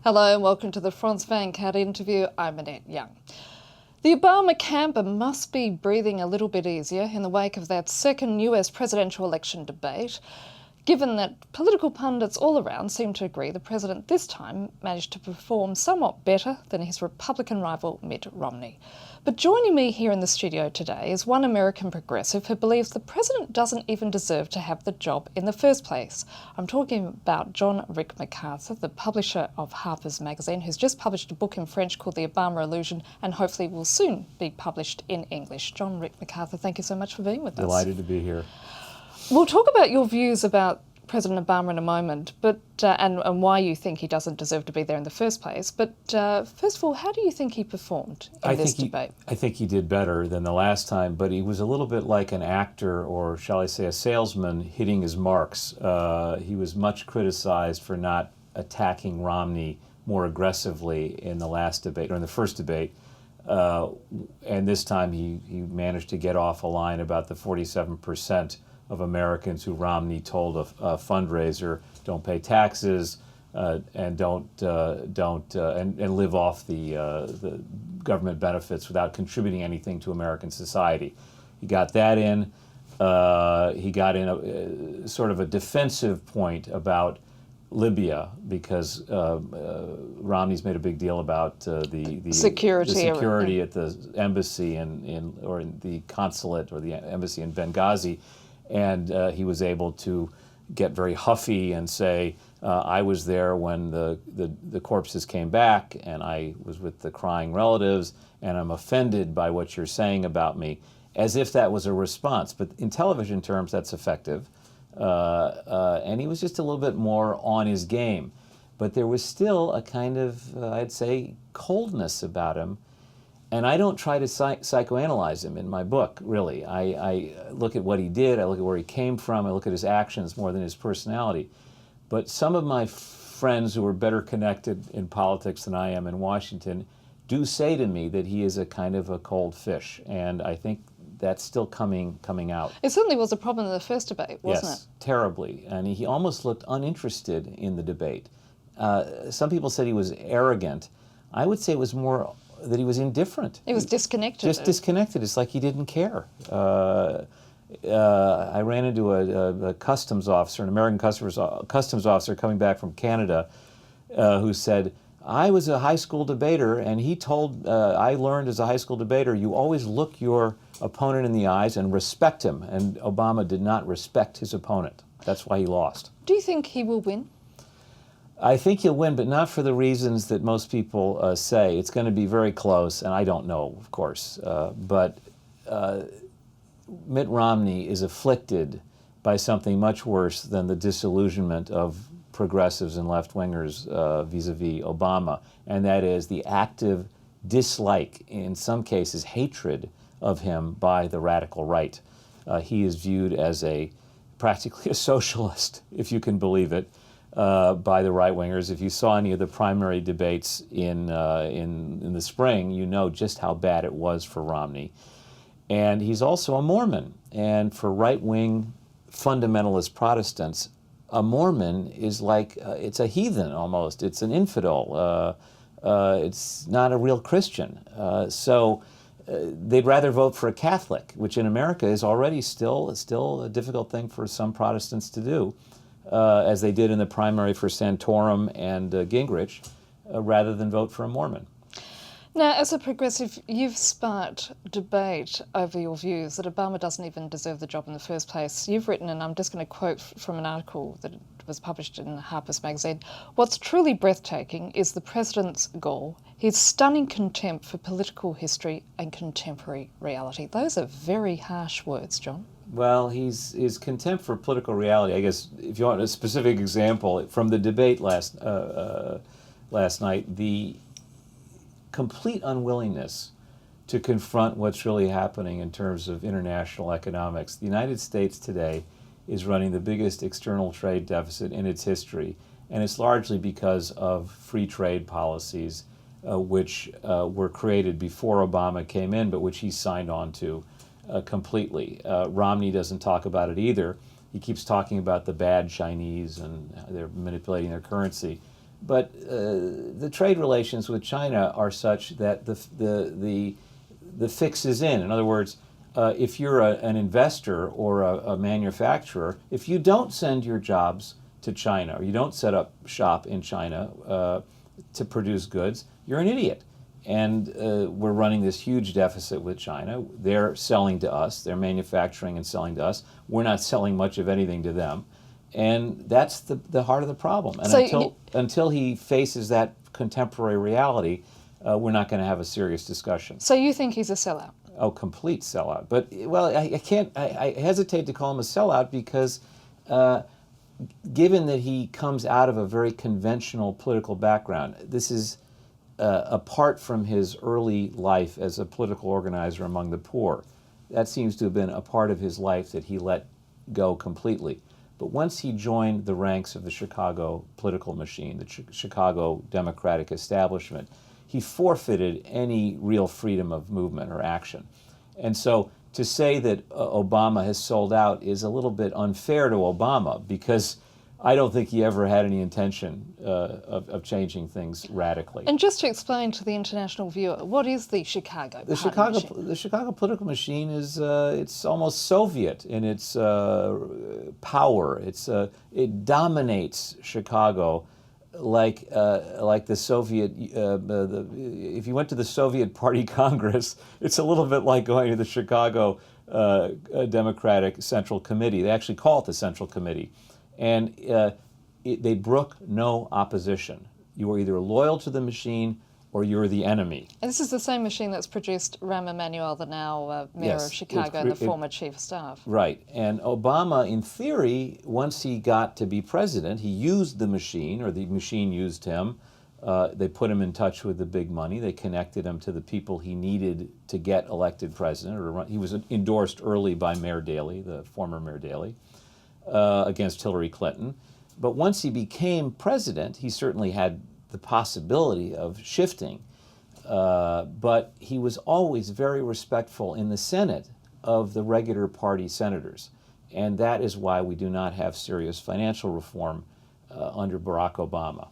Hello and welcome to the Franz van Cat interview. I'm Annette Young. The Obama camp must be breathing a little bit easier in the wake of that second US presidential election debate, given that political pundits all around seem to agree the president this time managed to perform somewhat better than his Republican rival Mitt Romney. But joining me here in the studio today is one American progressive who believes the president doesn't even deserve to have the job in the first place. I'm talking about John Rick MacArthur, the publisher of Harper's Magazine, who's just published a book in French called The Obama Illusion and hopefully will soon be published in English. John Rick MacArthur, thank you so much for being with us. Delighted to be here. We'll talk about your views about President Obama in a moment, but and why you think he doesn't deserve to be there in the first place. But first of all, how do you think he performed in this debate? I think he did better than the last time, but he was a little bit like an actor, or shall I say a salesman, hitting his marks. He was much criticized for not attacking Romney more aggressively in the last debate, or in the first debate. And this time he managed to get off a line about the 47% of Americans who Romney told a fundraiser don't pay taxes and don't live off the government benefits without contributing anything to American society. He got that in. He got in a sort of a defensive point about Libya because Romney's made a big deal about the security at the embassy or in the consulate or the embassy in Benghazi. And he was able to get very huffy and say, I was there when the corpses came back, and I was with the crying relatives, and I'm offended by what you're saying about me, as if that was a response. But in television terms, that's effective. And he was just a little bit more on his game. But there was still a kind of, I'd say, coldness about him. And I don't try to psychoanalyze him in my book, really. I look at what he did, I look at where he came from, I look at his actions more than his personality. But some of my friends who are better connected in politics than I am in Washington do say to me that he is a kind of a cold fish. And I think that's still coming out. It certainly was a problem in the first debate, wasn't it? Yes, terribly. And he almost looked uninterested in the debate. Some people said he was arrogant. I would say it was more that he was indifferent. He was disconnected. Just disconnected. It's like he didn't care. I ran into a customs officer, an American customs officer coming back from Canada, who said, I was a high school debater, and he told, I learned as a high school debater, you always look your opponent in the eyes and respect him. And Obama did not respect his opponent. That's why he lost. Do you think he will win? I think he'll win, but not for the reasons that most people say. It's going to be very close, and I don't know, of course. But Mitt Romney is afflicted by something much worse than the disillusionment of progressives and left-wingers vis-a-vis Obama, and that is the active dislike, in some cases hatred, of him by the radical right. He is viewed as practically a socialist, if you can believe it, by the right-wingers. If you saw any of the primary debates in the spring, you know just how bad it was for Romney. And he's also a Mormon. And for right-wing fundamentalist Protestants, a Mormon is like, it's a heathen almost. It's an infidel. It's not a real Christian. So they'd rather vote for a Catholic, which in America is already still a difficult thing for some Protestants to do. As they did in the primary for Santorum and Gingrich, rather than vote for a Mormon. Now, as a progressive, you've sparked debate over your views that Obama doesn't even deserve the job in the first place. You've written, and I'm just going to quote from an article that was published in Harper's Magazine, what's truly breathtaking is the president's gall, his stunning contempt for political history and contemporary reality. Those are very harsh words, John. Well, his contempt for political reality, I guess, if you want a specific example, from the debate last night, the complete unwillingness to confront what's really happening in terms of international economics. The United States today is running the biggest external trade deficit in its history, and it's largely because of free trade policies which were created before Obama came in, but which he signed on to. completely. Romney doesn't talk about it either. He keeps talking about the bad Chinese and they're manipulating their currency. But the trade relations with China are such that the fix is in. In other words, if you're an investor or a manufacturer, if you don't send your jobs to China or you don't set up shop in China to produce goods, you're an idiot. And we're running this huge deficit with China. They're selling to us. They're manufacturing and selling to us. We're not selling much of anything to them. And that's the heart of the problem. And So until he faces that contemporary reality, we're not going to have a serious discussion. So you think he's a sellout? Oh, complete sellout. But, well, I hesitate to call him a sellout because given that he comes out of a very conventional political background, this is apart from his early life as a political organizer among the poor. That seems to have been a part of his life that he let go completely. But once he joined the ranks of the Chicago political machine, the Chicago Democratic establishment, he forfeited any real freedom of movement or action. And so to say that Obama has sold out is a little bit unfair to Obama because I don't think he ever had any intention of changing things radically. And just to explain to the international viewer, what is the Chicago party machine? The Chicago political machine is it's almost Soviet in its power. It dominates Chicago like the Soviet. If you went to the Soviet Party Congress, it's a little bit like going to the Chicago Democratic Central Committee. They actually call it the Central Committee. And they brook no opposition. You are either loyal to the machine or you're the enemy. And this is the same machine that's produced Rahm Emanuel, the now mayor of Chicago and the former chief of staff. Right. And Obama, in theory, once he got to be president, he used the machine, or the machine used him. They put him in touch with the big money. They connected him to the people he needed to get elected president. He was endorsed early by Mayor Daley, the former Mayor Daley, against Hillary Clinton. But once he became president, he certainly had the possibility of shifting. But he was always very respectful in the Senate of the regular party senators. And that is why we do not have serious financial reform under Barack Obama.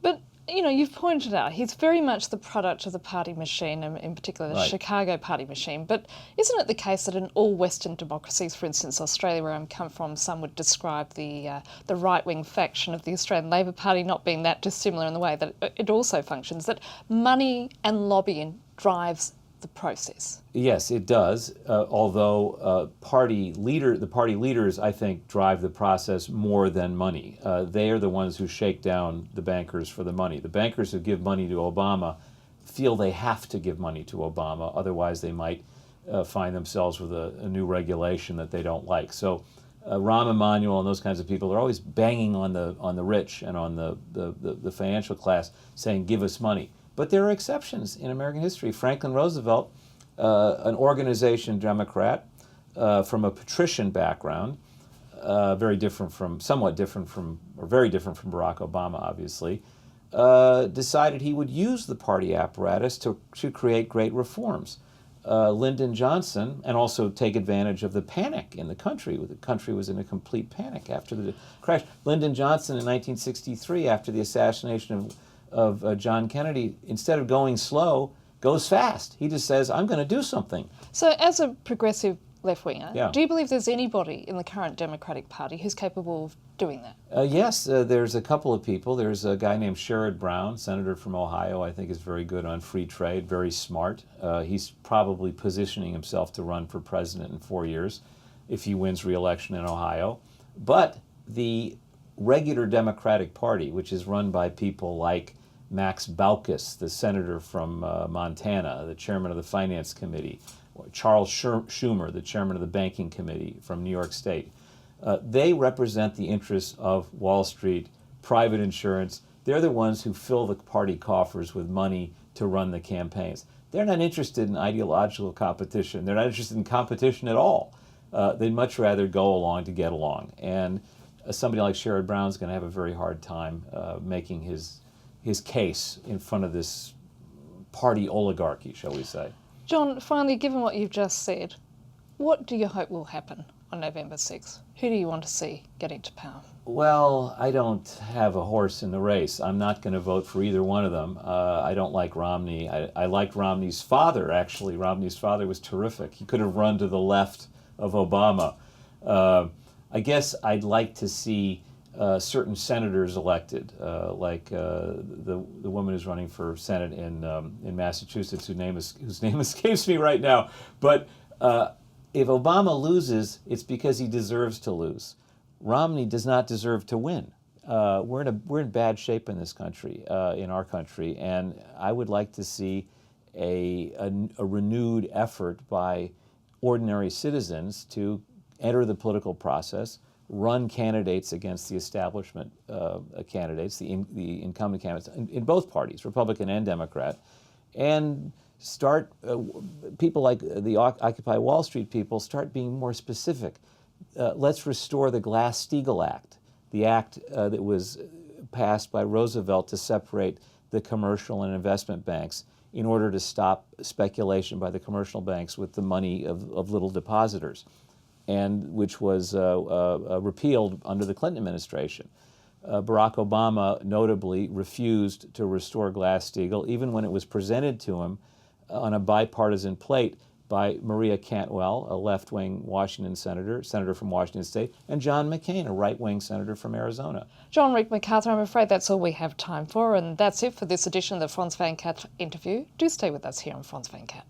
But, you know, you've pointed out he's very much the product of the party machine, and in particular the Right. Chicago party machine. But isn't it the case that in all Western democracies, for instance Australia, where I'm come from, some would describe the right-wing faction of the Australian Labor Party not being that dissimilar in the way that it also functions, that money and lobbying drives the process? Yes, it does. Although the party leaders, I think, drive the process more than money. They are the ones who shake down the bankers for the money. The bankers who give money to Obama feel they have to give money to Obama, otherwise they might find themselves with a new regulation that they don't like. So Rahm Emanuel and those kinds of people are always banging on the rich and on the financial class, saying, "Give us money." But there are exceptions in American history. Franklin Roosevelt, an organization Democrat from a patrician background, very different from Barack Obama, obviously, decided he would use the party apparatus to create great reforms. Lyndon Johnson, and also take advantage of the panic in the country. The country was in a complete panic after the crash. Lyndon Johnson in 1963, after the assassination of John Kennedy, instead of going slow, goes fast. He just says, "I'm going to do something." So as a progressive left-winger, Yeah. do you believe there's anybody in the current Democratic Party who's capable of doing that? Yes, there's a couple of people. There's a guy named Sherrod Brown, senator from Ohio, I think is very good on free trade, very smart. He's probably positioning himself to run for president in 4 years if he wins re-election in Ohio. But the regular Democratic Party, which is run by people like Max Baucus, the senator from Montana, the chairman of the Finance Committee, or Charles Schumer, the chairman of the Banking Committee from New York State. They represent the interests of Wall Street, private insurance. They're the ones who fill the party coffers with money to run the campaigns. They're not interested in ideological competition. They're not interested in competition at all. They'd much rather go along to get along. And somebody like Sherrod Brown is going to have a very hard time making his case in front of this party oligarchy, shall we say. John, finally, given what you've just said, What do you hope will happen on November 6th? Who do you want to see get into power? Well, I don't have a horse in the race. I'm not going to vote for either one of them. I don't like Romney. I liked Romney's father, actually. Romney's father was terrific. He could have run to the left of Obama. I guess I'd like to see certain senators elected, like the woman who's running for Senate in Massachusetts, whose name escapes me right now. But if Obama loses, it's because he deserves to lose. Romney does not deserve to win. We're in bad shape in this country, in our country, and I would like to see a renewed effort by ordinary citizens to enter the political process, run candidates against the establishment candidates, the incumbent candidates in both parties, Republican and Democrat, and start people like the Occupy Wall Street people start being more specific. Let's restore the Glass-Steagall Act, the act that was passed by Roosevelt to separate the commercial and investment banks in order to stop speculation by the commercial banks with the money of little depositors, and which was repealed under the Clinton administration. Barack Obama notably refused to restore Glass-Steagall, even when it was presented to him on a bipartisan plate by Maria Cantwell, a left-wing Washington senator from Washington State, and John McCain, a right-wing senator from Arizona. John Rick MacArthur, I'm afraid that's all we have time for, and that's it for this edition of the Frans van Kat interview. Do stay with us here on Frans van Kat.